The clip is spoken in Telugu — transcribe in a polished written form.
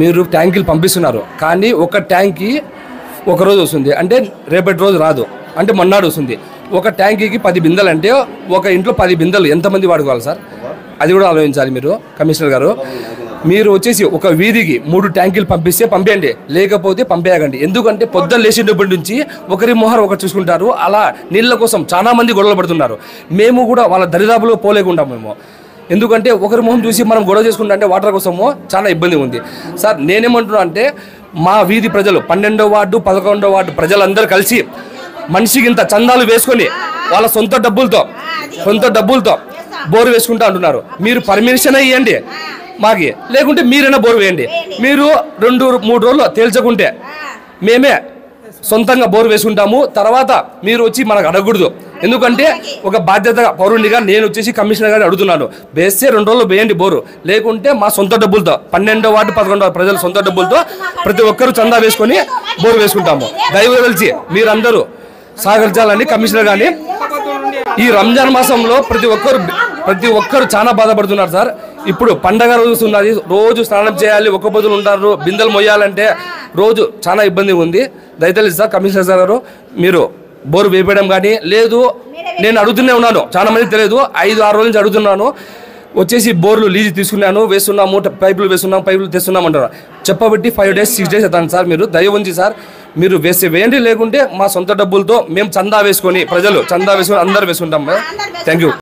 మీరు ట్యాంకులు పంపిస్తున్నారు, కానీ ఒక ట్యాంక్కి ఒక రోజు వస్తుంది, అంటే రేపటి రోజు రాదు, అంటే మొన్నాడు వస్తుంది. ఒక ట్యాంకీకి 10 బిందెలు అంటే ఒక ఇంట్లో 10 బిందెలు ఎంతమంది వాడుకోవాలి సార్? అది కూడా ఆలోచించాలి మీరు, కమిషనర్ గారు. మీరు వచ్చేసి ఒక వీధికి 3 ట్యాంకులు పంపిస్తే పంపేయండి, లేకపోతే పంపేయకండి. ఎందుకంటే పొద్దున్న లేచినప్పటి నుంచి ఒకరి మొహర్ ఒకరు చూసుకుంటారు. అలా నీళ్ళ కోసం చాలా మంది గొడవలు పడుతున్నారు. మేము కూడా వాళ్ళ దరిదాపులో పోలేకుండా మేము, ఎందుకంటే ఒకరి మొహం చూసి మనం గొడవ చేసుకుంటా అంటే వాటర్ కోసము చాలా ఇబ్బంది ఉంది సార్. నేనేమంటున్నా అంటే మా వీధి ప్రజలు 12వ వార్డు 11వ వార్డు ప్రజలందరూ కలిసి మనిషికి ఇంత చందాలు వేసుకొని వాళ్ళ సొంత డబ్బులతో బోరు వేసుకుంటా అంటున్నారు. మీరు పర్మిషన్ ఇవ్వండి మాకి, లేకుంటే మీరైనా బోరు వేయండి. మీరు 2-3 రోజులు తేల్చకుంటే మేమే సొంతంగా బోరు వేసుకుంటాము. తర్వాత మీరు వచ్చి మనకు అడగకూడదు. ఎందుకంటే ఒక బాధ్యత పౌరునిగా నేను వచ్చేసి కమిషనర్ గారిని అడుగుతున్నాను, వేస్తే 2 రోజులు వేయండి బోరు, లేకుంటే మా సొంత డబ్బులతో 12వ వార్డు 11వ ప్రజల సొంత డబ్బులతో ప్రతి ఒక్కరు చందా వేసుకొని బోరు వేసుకుంటాము. దయచేసి మీరందరూ సహకరించాలని కమిషనర్ గారిని. ఈ రంజాన్ మాసంలో ప్రతి ఒక్కరు చాలా బాధపడుతున్నారు సార్. ఇప్పుడు పండగ రోజు ఉన్నది, రోజు స్నానం చేయాలి, ఒక్క పొద్దులు ఉంటారు, బిందెలు మొయ్యాలంటే రోజు చాలా ఇబ్బంది ఉంది. దయచేసి సార్ కమిషనర్ సార్ గారు, మీరు బోరు వేయడం కానీ లేదు, నేను అడుగుతూనే ఉన్నాను, చాలా మంది తెలియదు, 5-6 రోజుల నుంచి అడుగుతున్నాను. వచ్చేసి బోర్లు లీజు తీసుకున్నాను, వేస్తున్నాము, పైపులు తెస్తున్నాము అంటారు. చెప్పబట్టి 5 days 6 days అవుతాను సార్. మీరు దయ ఉంచి సార్, మీరు వేయండి, లేకుంటే మా సొంత డబ్బులతో మేము చందా వేసుకొని, ప్రజలు చందా వేసుకొని అందరూ వేసుకుంటాం. Thank you.